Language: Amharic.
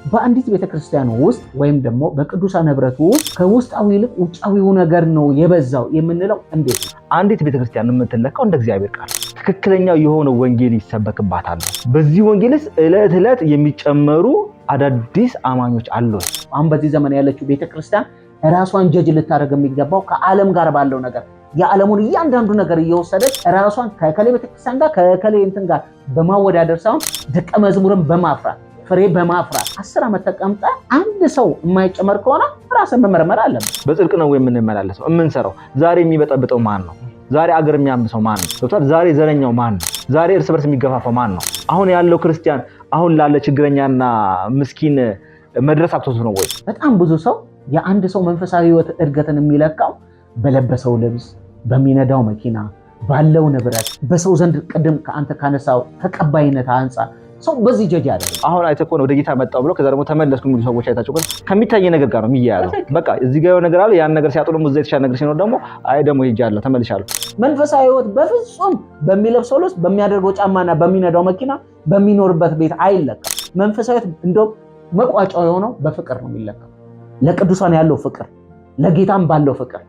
በአንዲት ቤተክርስቲያን ውስጥ ወይም ደግሞ በቅዱሳን ህብረት ውስጥ ከውስጣዊ ይልቅ ውጫዊው ነገር ነው የበዛው የምንለው እንዴት ነው? አንዲት ቤተክርስቲያን የምትለካው እንደ እግዚአብሔር ቃል ትክክለኛው የሆነ ወንጌል ይሰበክባታል። በዚህ ወንጌልስ ዕለት የሚጨመሩ አዳዲስ አማኞች አሉ። አሁን በዚህ ዘመን ያለችው ቤተክርስቲያን ራሷን ጀጅ ልታደርግ የሚገባው ከዓለም ጋር ባለው ነገር የዓለሙን እያንዳንዱ ነገር እየወሰደች ራሷን ከከሌ ቤተክርስቲያን ጋር ከከሌ እንትን ጋር በማወዳደር ሳይሆን ደቀ መዝሙርን በማፍራት ፍሬ በማፍራት 10 ዓመት ተቀምጣ አንድ ሰው የማይጨመር ከሆነ ራስን መመርመር አለበት። በጽድቅ ነው የምንመላለሰው የምንሰራው። ዛሬ የሚበጠብጠው ማን ነው? ዛሬ አገር የሚያምሰው ማን ነው? ዶክተር ዛሬ ዘረኛው ማን ነው? ዛሬ እርስ በርስ የሚገፋፋው ማን ነው? አሁን ያለው ክርስቲያን አሁን ላለ ችግረኛና ምስኪን መድረስ አቅቶት ነው ወይ? በጣም ብዙ ሰው የአንድ ሰው መንፈሳዊ ህይወት እድገትን የሚለካው በለበሰው ልብስ፣ በሚነዳው መኪና፣ ባለው ንብረት፣ በሰው ዘንድ ቅድም ከአንተ ካነሳው ተቀባይነት አንፃር ሰው በዚህ ጀጅ ያደርጋል። አሁን አይተህ ከሆነ ወደ ጌታ መጣው ብሎ ከዛ ደግሞ ተመለስኩ የሚሉ ሰዎች አይታቸው ከሚታይ ነገር ጋር ነው የሚያያዘው። በቃ እዚህ ጋር ነገር አለ ያን ነገር ሲያጡ ደግሞ እዛ የተሻለ ነገር ሲኖር ደግሞ አይ ደግሞ ሄጃለሁ ተመልሻለሁ። መንፈሳዊ ህይወት በፍጹም በሚለብሰው ልብስ፣ በሚያደርገው ጫማና በሚነዳው መኪና፣ በሚኖርበት ቤት አይለካም። መንፈሳዊ ህይወት እንደው መቋጫው የሆነው በፍቅር ነው የሚለካው። ለቅዱሳን ያለው ፍቅር፣ ለጌታም ባለው ፍቅር